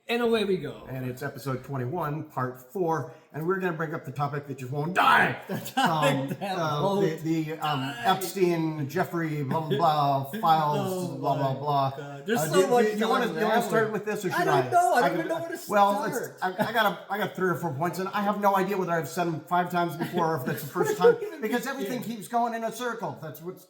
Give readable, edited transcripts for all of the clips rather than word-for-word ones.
And away we go. And it's episode 21, part 4, and we're going to bring up the topic that just won't die. The Epstein, Jeffrey, blah, blah, blah, files, blah, blah, blah. God. There's so much. You want to start with this, or should I? I don't know. I don't even know where to start. Well, I got 3 or 4 points, and I have no idea whether I've said them 5 times before or if that's the first time, because everything keeps going in a circle. That's what's...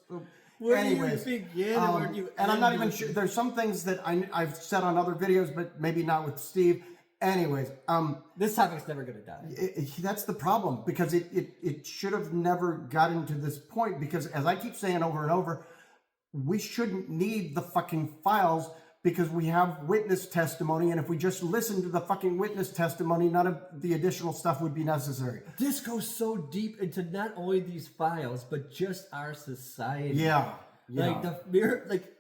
Anyways, do you begin? Where do you and I'm not even sure. There's some things that I've said on other videos, but maybe not with Steve. Anyways, this topic's never going to die. That's the problem, because it should have never gotten to this point, because as I keep saying over and over, we shouldn't need the fucking files, because we have witness testimony, and if we just listen to the fucking witness testimony, none of the additional stuff would be necessary. This goes so deep into not only these files, but just our society. Yeah. Like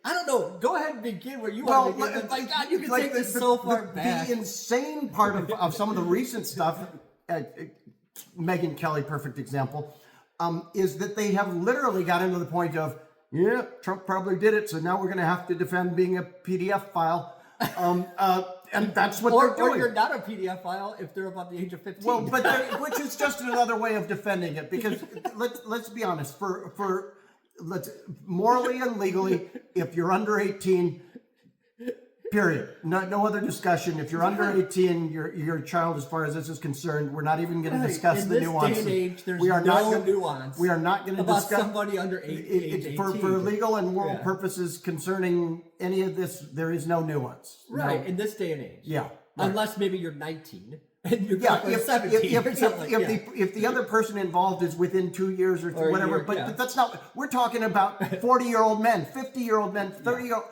I don't know. Go ahead and begin where you want to begin. My God, you can take this so far back. The insane part of some of the recent stuff, Megyn Kelly, perfect example, is that they have literally got into the point of, yeah, Trump probably did it, so now we're going to have to defend being a PDF file. And that's what they're doing. Or you're not a PDF file if they're above the age of 15. Well, but which is just another way of defending it, because let's be honest, let's morally and legally, if you're under 18, period. No other discussion. If you're under 18, you're a child as far as this is concerned. We're not even going to discuss the nuances. In this day and age, there's no nuance. We are not going to discuss discuss somebody under age 18. For legal and moral purposes concerning any of this, there is no nuance. Right, in this day and age. Yeah. Right. Unless maybe you're 19 and you're 17 or something if the other person involved is within 2 years or whatever, but that's not, we're talking about 40-year-old men, 50-year-old men, 30-year-old.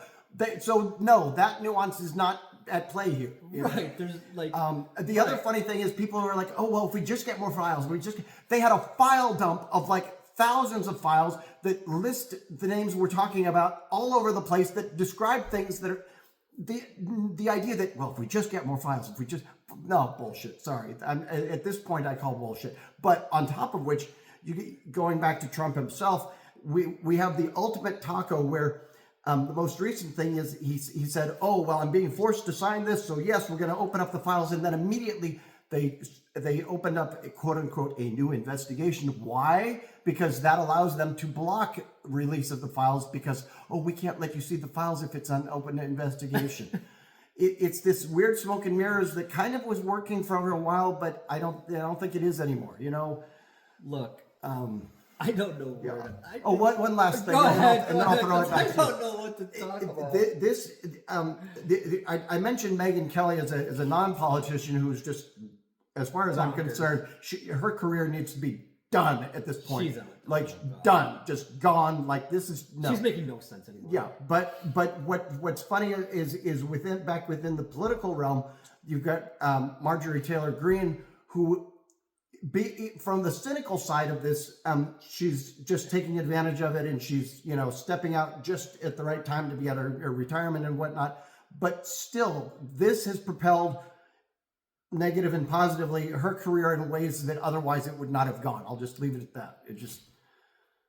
So no, that nuance is not at play here. Right. There's like the other funny thing is people are like, oh well, if we just get more files, they had a file dump of like thousands of files that list the names we're talking about all over the place, that describe things that are the idea that, well, if we just get more files, bullshit. Sorry, at this point I call bullshit. But on top of which, going back to Trump himself, we have the ultimate taco where. The most recent thing is he said, oh, well, I'm being forced to sign this, so yes, we're going to open up the files. And then immediately they opened up, quote unquote, a new investigation. Why? Because that allows them to block release of the files, because, oh, we can't let you see the files if it's an open investigation. It's this weird smoke and mirrors that kind of was working for a while, but I don't think it is anymore. Look, I don't know where. One last thing. Go ahead. And then I'll throw it back I don't know what to talk about. I mentioned Megyn Kelly as a non-politician who's just, as far as I'm concerned, her career needs to be done at this point. She's done, just gone. Like this is no. She's making no sense anymore. Yeah, but what's funny is within the political realm, you've got Marjorie Taylor Greene, who. From the cynical side of this, she's just taking advantage of it, and she's stepping out just at the right time to be at her retirement and whatnot. But still, this has propelled negative and positively her career in ways that otherwise it would not have gone. I'll just leave it at that.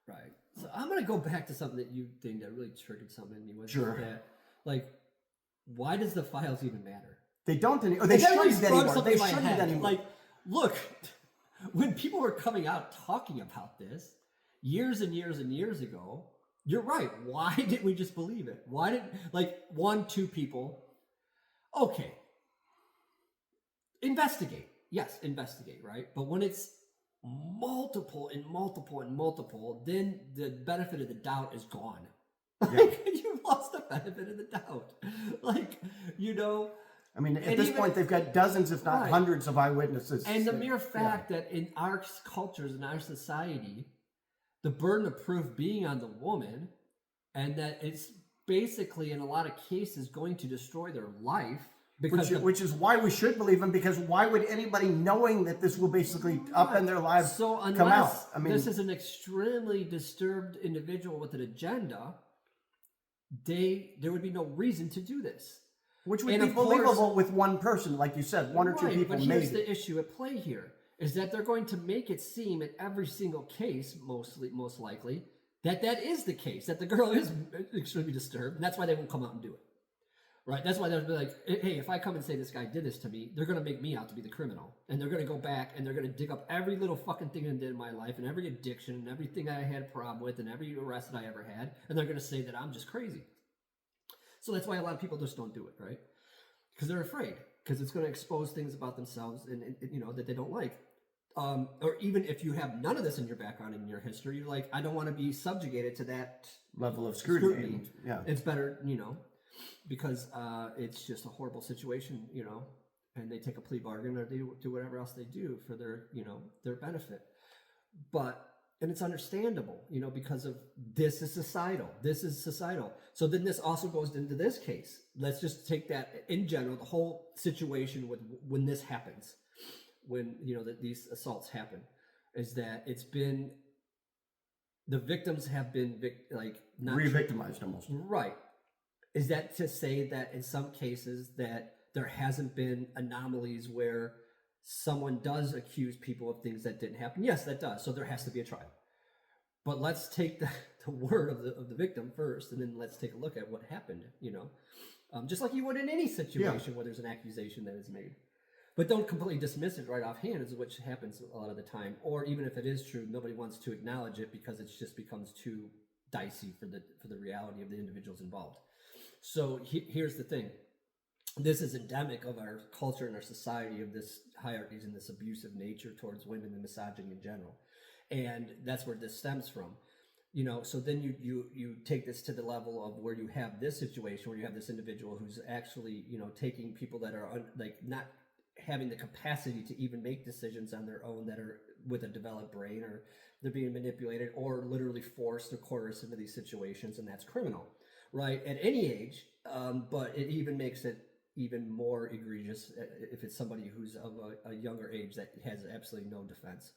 Right. So I'm gonna go back to something that you think that really triggered something in you. Sure. Like, why does the files even matter? They don't anymore. They shouldn't anymore. They shouldn't anymore. Like, look. When people were coming out talking about this years and years and years ago, you're right. Why didn't we just believe it? Why didn't, 1-2 people? Okay. Investigate. Yes, investigate, right? But when it's multiple and multiple and multiple, then the benefit of the doubt is gone. You've lost the benefit of the doubt. I mean, at this point, they've got dozens, if not hundreds, of eyewitnesses. And the mere fact that in our cultures, in our society, the burden of proof being on the woman, and that it's basically, in a lot of cases, going to destroy their life. Which is why we should believe them, because why would anybody, knowing that this will basically upend their lives, come out? I mean, this is an extremely disturbed individual with an agenda, there would be no reason to do this. Which would be believable with one person, like you said, 1 or 2 people, but here's the issue at play here, is that they're going to make it seem in every single case, most likely, that is the case, that the girl is extremely disturbed, and that's why they won't come out and do it. Right? That's why they'll be like, hey, if I come and say this guy did this to me, they're going to make me out to be the criminal. And they're going to go back and they're going to dig up every little fucking thing I did in my life and every addiction and everything I had a problem with and every arrest that I ever had. And they're going to say that I'm just crazy. So that's why a lot of people just don't do it, right? Because they're afraid. Because it's going to expose things about themselves and that they don't like. Or even if you have none of this in your background, in your history, you're like, I don't want to be subjugated to that level of scrutiny. Yeah. It's better, because it's just a horrible situation, and they take a plea bargain or they do whatever else they do for their benefit. And it's understandable, because of this is societal. So then this also goes into this case. Let's just take that in general, the whole situation with when this happens, when, that these assaults happen, is that it's been, the victims have been not re-victimized almost. Right. Is that to say that in some cases that there hasn't been anomalies where someone does accuse people of things that didn't happen? Yes, that does. So there has to be a trial. But let's take the word of the victim first, and then let's take a look at what happened, just like you would in any situation where there's an accusation that is made. But don't completely dismiss it right offhand, which happens a lot of the time. Or even if it is true, nobody wants to acknowledge it because it just becomes too dicey for the reality of the individuals involved. So here's the thing. This is endemic of our culture and our society, of this hierarchies and this abusive nature towards women and misogyny in general. And that's where this stems from. So then you take this to the level of where you have this situation where you have this individual who's actually, taking people that are not having the capacity to even make decisions on their own, that are with a developed brain, or they're being manipulated or literally forced or coerced into these situations, and that's criminal, right? At any age, but it even makes it even more egregious if it's somebody who's of a younger age that has absolutely no defense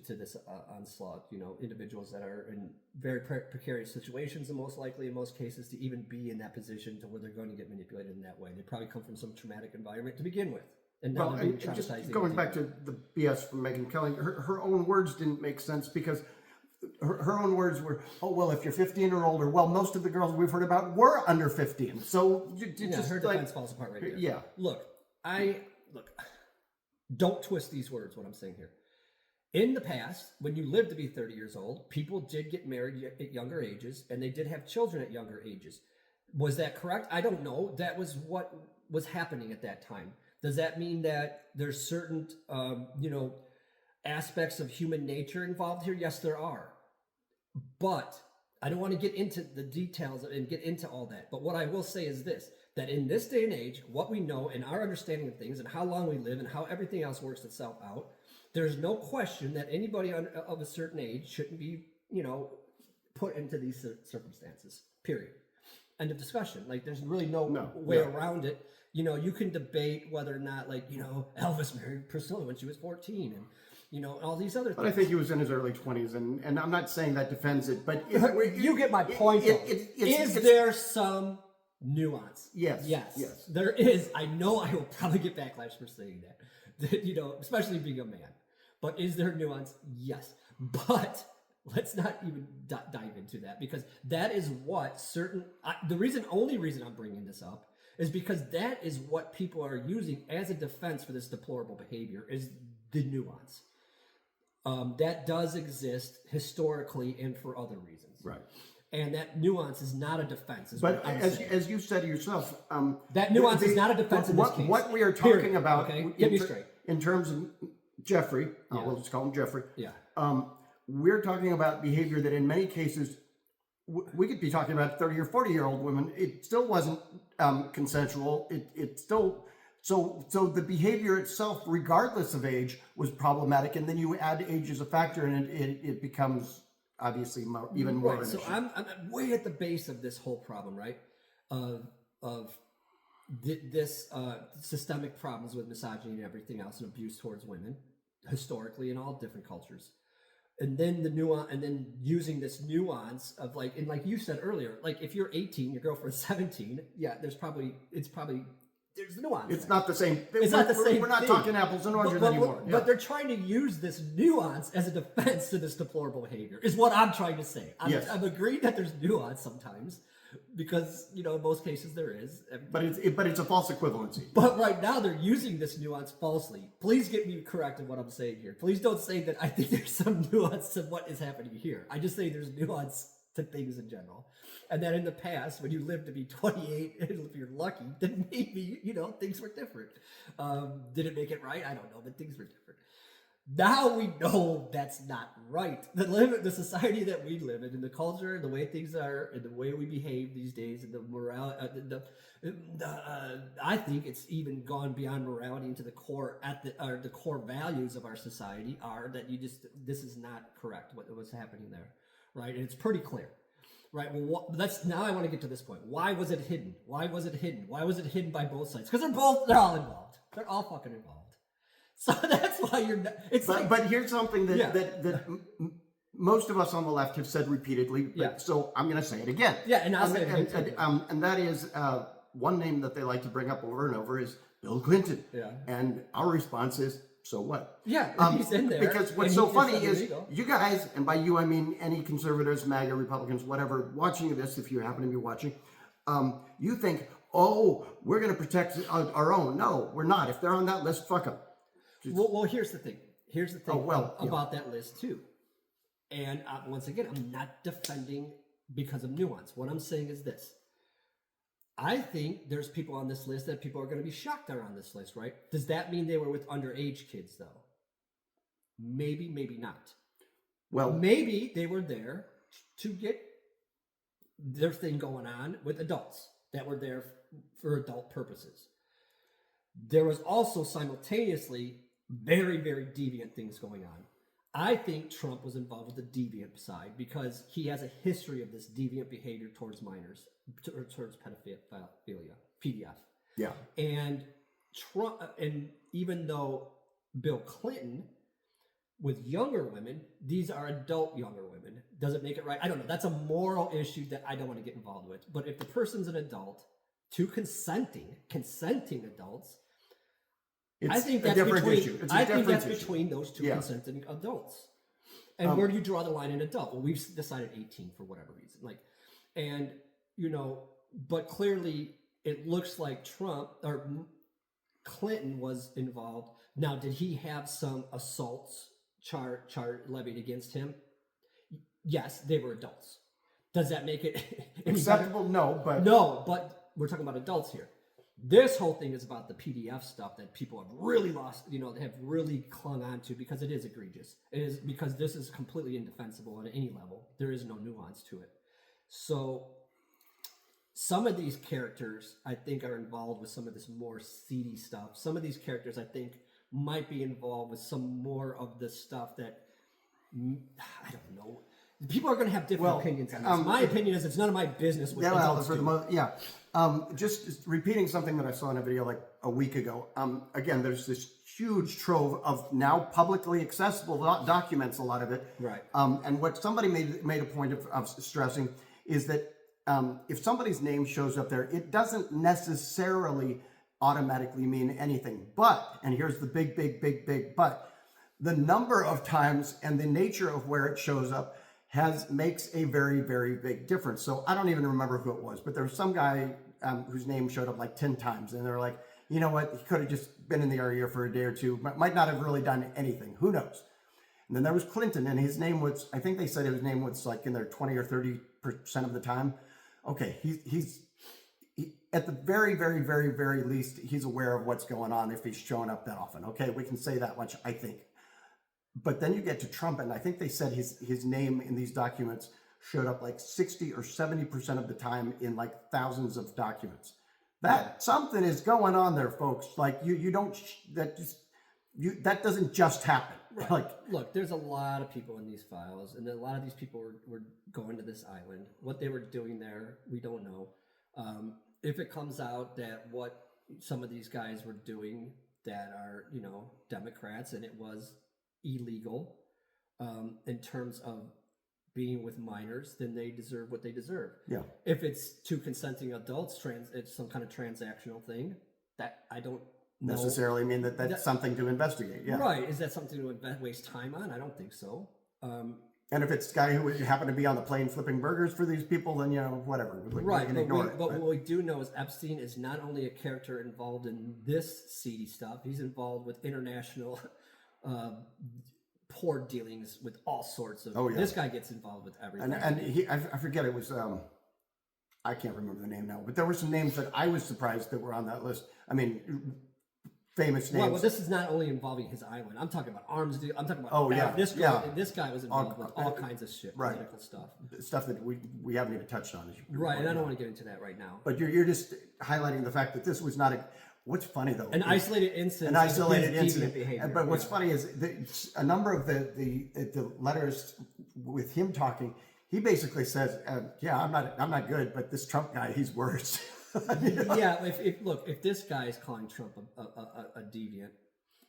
to this onslaught. Individuals that are in very precarious situations, and most likely in most cases to even be in that position to where they're going to get manipulated in that way. They probably come from some traumatic environment to begin with, and now they're being traumatized. Just going back to the BS from Megyn Kelly, her own words didn't make sense, because her own words were, oh, well, if you're 15 or older, well, most of the girls we've heard about were under 15. So just her defense falls apart right there. Yeah. Look, don't twist these words, what I'm saying here. In the past, when you lived to be 30 years old, people did get married at younger ages, and they did have children at younger ages. Was that correct? I don't know. That was what was happening at that time. Does that mean that there's certain, aspects of human nature involved here? Yes, there are. But I don't want to get into the details and get into all that. But what I will say is this, that in this day and age, what we know and our understanding of things and how long we live and how everything else works itself out, there's no question that anybody of a certain age shouldn't be, put into these circumstances, period. End of discussion. There's really no way around it. You can debate whether or not, Elvis married Priscilla when she was 14 and, all these other things. But I think he was in his early 20s, and I'm not saying that defends it, but... you get my point, Is there some nuance? Yes. There is. I know I will probably get backlash for saying that, especially being a man. But is there nuance? Yes. But let's not even dive into that, because that is what only reason I'm bringing this up is because that is what people are using as a defense for this deplorable behavior, is the nuance. That does exist historically and for other reasons. Right. And that nuance is not a defense. But as you said yourself, that nuance is not a defense in this case. What we are talking about, okay? Get me straight. In terms of Jeffrey, we'll just call him Jeffrey. Yeah. We're talking about behavior that in many cases, we could be talking about 30 or 40-year-old women. It still wasn't consensual. It still... So the behavior itself, regardless of age, was problematic, and then you add age as a factor, and it becomes obviously even more an issue. So I'm way at the base of this whole problem, right? Of this systemic problems with misogyny and everything else, and abuse towards women, historically in all different cultures. And then the nuance, and then using this nuance of like you said earlier, if you're 18, your girlfriend's 17, there's nuance. It's not the same. It's not the same. We're not talking apples and oranges anymore. But they're trying to use this nuance as a defense to this deplorable behavior, is what I'm trying to say. I'm agreeing that there's nuance sometimes, because in most cases there is. But it's a false equivalency. But right now they're using this nuance falsely. Please get me correct in what I'm saying here. Please don't say that I think there's some nuance to what is happening here. I just say there's nuance to things in general. And that in the past, when you lived to be 28, if you're lucky, then maybe, things were different. Did it make it right? I don't know, but things were different. Now we know that's not right. The society that we live in, and the culture, and the way things are, and the way we behave these days, and the morale, I think it's even gone beyond morality into the core the core values of our society are that this is not correct. What's happening there, right? And it's pretty clear, right? Well, now I want to get to this point. Why was it hidden? Why was it hidden? Why was it hidden by both sides? Because they're all involved. They're all fucking involved. So that's why you're not. But here's something that most of us on the left have said repeatedly. So I'm going to say it again. Yeah, and I'll say it again. And that is one name that they like to bring up over and over is Bill Clinton. Yeah. And our response is, so what? Yeah, he's in there. Because what's so funny is you guys, and by you I mean any conservatives, MAGA, Republicans, whatever, watching this, if you happen to be watching, you think, oh, we're going to protect our own. No, we're not. If they're on that list, fuck them. Well, here's the thing. About that list too. And once again, I'm not defending because of nuance. What I'm saying is this. I think there's people on this list that people are going to be shocked are on this list, right? Does that mean they were with underage kids, though? Maybe, maybe not. Well, maybe they were there to get their thing going on with adults that were there for adult purposes. There was also simultaneously very, very deviant things going on. I think Trump was involved with the deviant side because he has a history of this deviant behavior towards minors, towards pedophilia, PDF. Yeah. And Trump, and even though Bill Clinton with younger women, these are adult younger women. Does it make it right? I don't know. That's a moral issue that I don't want to get involved with. But if the person's an adult, two consenting adults, I think that's between those two consenting adults. And where do you draw the line in adult? Well, we've decided 18 for whatever reason. But clearly it looks like Trump or Clinton was involved. Now, did he have some assaults levied against him? Yes, they were adults. Does that make it acceptable? No, but we're talking about adults here. This whole thing is about the PDF stuff that people have really lost, have really clung on to because it is egregious. It is because this is completely indefensible at any level. There is no nuance to it. So some of these characters, I think, are involved with some of this more seedy stuff. Some of these characters, I think, might be involved with some more of the stuff that, I don't know. People are going to have different opinions on this. My opinion is it's none of my business what adults do. Just repeating something that I saw in a video like a week ago. Again, there's this huge trove of now publicly accessible documents, a lot of it. Right. And what somebody made a point of stressing is that if somebody's name shows up there, it doesn't necessarily automatically mean anything. But, and here's the big but, the number of times and the nature of where it shows up makes a very, very big difference. So I don't even remember who it was, but there was some guy whose name showed up like 10 times. And they're like, you know what? He could have just been in the area for a day or two, but might not have really done anything. Who knows? And then there was Clinton, and his name was, I think they said his name was like in there 20 or 30% of the time. Okay, he's at the very, very, very, very least, he's aware of what's going on if he's showing up that often. Okay, we can say that much, I think. But then you get to Trump, and I think they said his name in these documents showed up like 60 or 70% of the time in like thousands of documents. Something is going on there, folks. Like that doesn't just happen. Right. Like, look, there's a lot of people in these files, and a lot of these people were going to this island. What they were doing there, we don't know. If it comes out that what some of these guys were doing that are, Democrats, and it was illegal in terms of being with minors, then they deserve what they deserve. Yeah. If it's two consenting adults, it's some kind of transactional thing that I don't necessarily mean that's something to investigate. Yeah. Right. Is that something to waste time on? I don't think so. And if it's a guy who happened to be on the plane flipping burgers for these people, then whatever. We Right, can but, ignore it. but what we do know is Epstein is not only a character involved in this seedy stuff, he's involved with international poor dealings with all sorts of. Oh, yeah. This guy gets involved with everything. And I forget, it was I can't remember the name now, but there were some names that I was surprised that were on that list. I mean, famous names. Well, this is not only involving his island. I'm talking about arms deal. I'm talking about this guy was involved with all kinds of shit, political stuff that we haven't even touched on. Right, and I don't want to get into that right now. But you're just highlighting the fact that this was not a. What's funny though, an isolated incident. Behavior. But what's funny is a number of the letters with him talking, he basically says, "I'm not good, but this Trump guy, he's worse." Yeah, if this guy is calling Trump a deviant,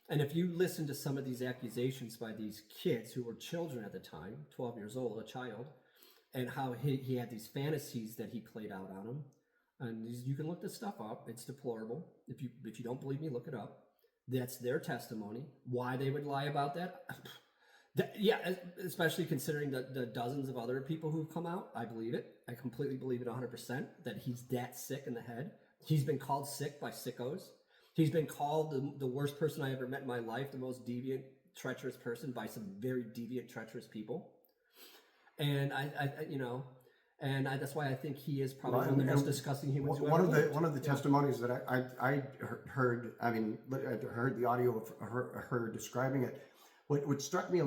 and if you listen to some of these accusations by these kids who were children at the time, 12 years old, a child, and how he had these fantasies that he played out on him, and you can look this stuff up. It's deplorable. If you don't believe me, look it up. That's their testimony. Why they would lie about that? Especially considering the dozens of other people who've come out. I believe it. I completely believe it 100% that he's that sick in the head. He's been called sick by sickos. He's been called the worst person I ever met in my life, the most deviant, treacherous person by some very deviant, treacherous people. And that's why I think he is probably one of the most disgusting humans. One of the testimonies that I heard. I mean, I heard the audio of her describing it. What struck me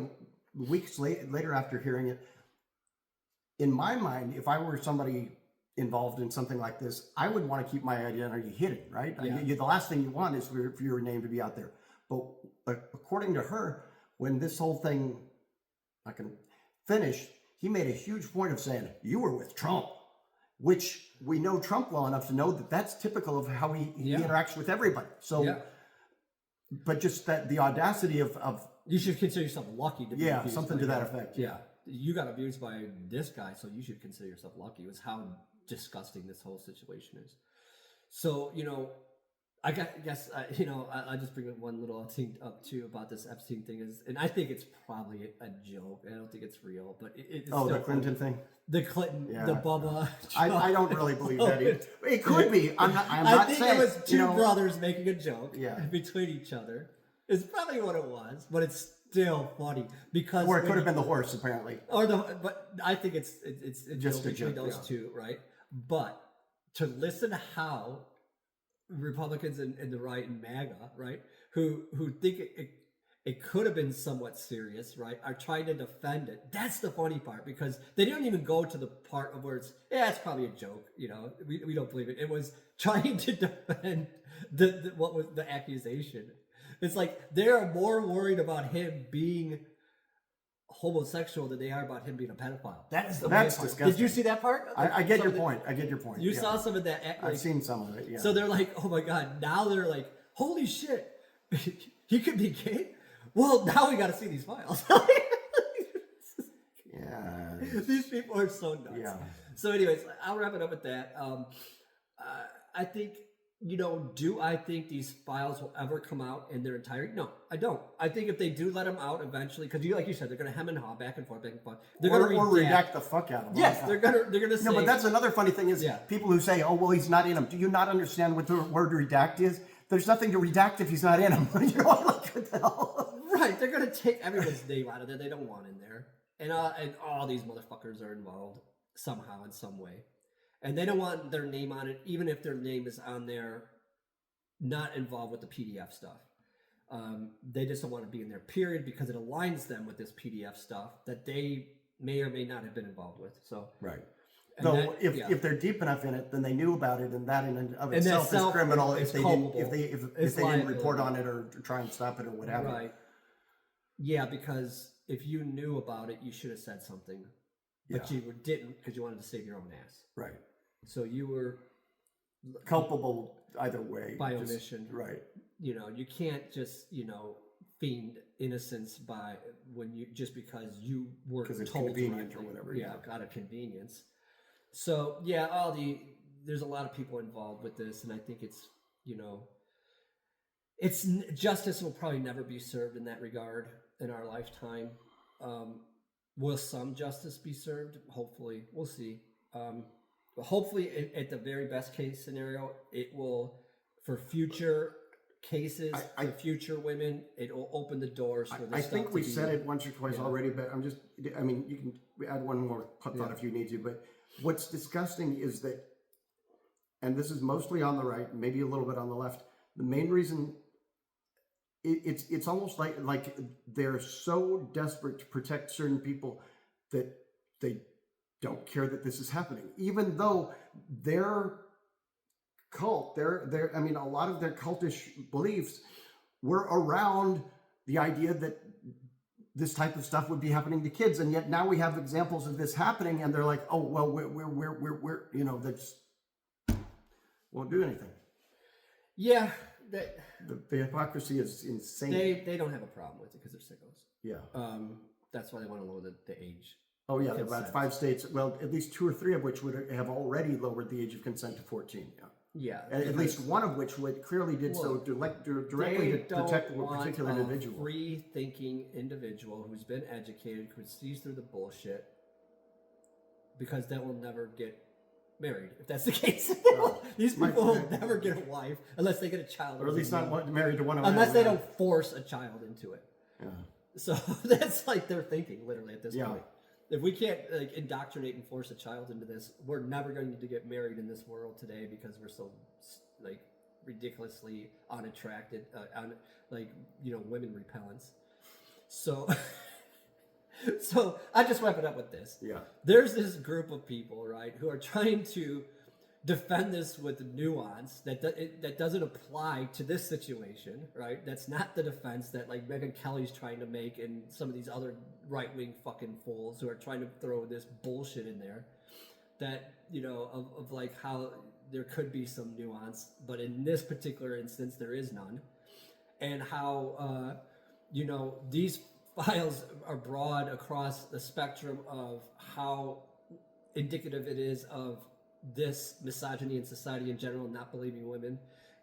weeks later after hearing it, in my mind, if I were somebody involved in something like this, I would want to keep my identity hidden, right? Yeah. The last thing you want is for your name to be out there. But according to her, when this whole thing finished, he made a huge point of saying, "You were with Trump," which we know Trump well enough to know that that's typical of how he interacts with everybody. So, but just that the audacity of you should consider yourself lucky to be abused something to that effect. Yeah. You got abused by this guy, so you should consider yourself lucky. It was how disgusting this whole situation is. So, I guess I'll just bring one little thing up too about this Epstein thing and I think it's probably a joke. I don't think it's real, but it's the Clinton thing, the Clinton, the Bubba. I don't really believe that either. It could be. I'm not think saying it was two brothers making a joke between each other. It's probably what it was, but it's still funny because it could have been the horse apparently, but I think it's just a between joke, those two, right? But to listen to how Republicans and the right and MAGA, right, who think it could have been somewhat serious, right, are trying to defend it. That's the funny part because they don't even go to the part of where it's probably a joke, we don't believe it. It was trying to defend what was the accusation. It's like they're more worried about him being homosexual than they are about him being a pedophile. That's disgusting. Did you see that part? I get your point. You saw some of that. I've seen some of it. Yeah. So they're like, oh my god. Now they're like, holy shit, he could be gay. Well, now we got to see these files. Yeah. These people are so nuts. Yeah. So, anyways, I'll wrap it up with that. I think. Do I think these files will ever come out in their entirety? No, I don't. I think if they do let them out eventually, because like you said, they're going to hem and haw back and forth. They're going to redact the fuck out of them. Yes, they're going to say. No, but that's another funny thing is people who say, "Oh, well, he's not in them." Do you not understand what the word redact is? There's nothing to redact if he's not in them. What the hell? Right, they're going to take everyone's name out of there. They don't want in there, and all these motherfuckers are involved somehow in some way. And they don't want their name on it, even if their name is on there, not involved with the PDF stuff. They just don't want to be in there, period, because it aligns them with this PDF stuff that they may or may not have been involved with. So right. Though if they're deep enough in it, then they knew about it, and that in and of itself is criminal if they didn't report on it or try and stop it or what have you. Right. Yeah, because if you knew about it, you should have said something, but you didn't because you wanted to save your own ass. Right. So you were culpable either way by omission. Right. You can't just feign innocence just because you were told convenient or whatever. Yeah, out of convenience. So there's a lot of people involved with this, and I think justice will probably never be served in that regard in our lifetime. Will some justice be served? Hopefully, we'll see. But hopefully, at the very best case scenario, it will, for future cases, for future women, it will open the doors for this. I think we said it once or twice already, but I mean, you can add one more thought if you need to. But what's disgusting is that, and this is mostly on the right, maybe a little bit on the left. The main reason it's almost like they're so desperate to protect certain people that they don't care that this is happening, even though their cult, I mean, a lot of their cultish beliefs were around the idea that this type of stuff would be happening to kids, and yet now we have examples of this happening, and they're like, oh well, we're you know, they just won't do anything. Yeah. The hypocrisy is insane. They don't have a problem with it because they're sickos. Yeah. That's why they want to lower the age. Oh yeah, about 5 states. Well, at least 2 or 3 of which would have already lowered the age of consent to 14. Yeah. Yeah. At least one of which clearly did so directly to protect a particular individual. A free-thinking individual who's been educated, who sees through the bullshit, because that will never get married, if that's the case. These people will never get a wife unless they get a child, or at least not married to one of them, unless they don't force a child into it. Yeah. So that's like their thinking, literally, at this point. If we can't indoctrinate and force a child into this, we're never going to get married in this world today because we're so ridiculously unattracted, women repellents. So. So I just wrap it up with this. Yeah. There's this group of people, right, who are trying to defend this with nuance that doesn't apply to this situation, right? That's not the defense that like Megyn Kelly's trying to make, and some of these other right-wing fucking fools who are trying to throw this bullshit in there. That, of like how there could be some nuance, but in this particular instance there is none, and how these files are broad across the spectrum of how indicative it is of this misogyny in society in general, not believing women,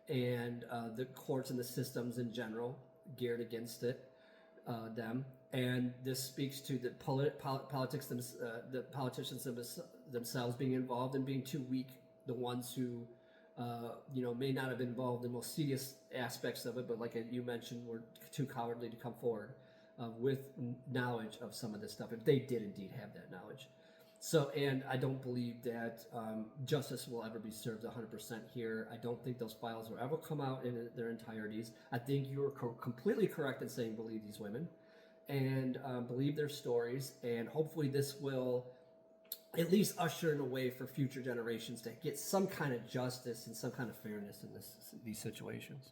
and the courts and the systems in general geared against them. And this speaks to the the politicians themselves being involved and being too weak, the ones who may not have been involved in the most serious aspects of it, but like you mentioned, were too cowardly to come forward with knowledge of some of this stuff, if they did indeed have that knowledge. So, and I don't believe that justice will ever be served 100% here. I don't think those files will ever come out in their entireties. I think you were completely correct in saying believe these women and believe their stories, and hopefully this will at least usher in a way for future generations to get some kind of justice and some kind of fairness in these situations.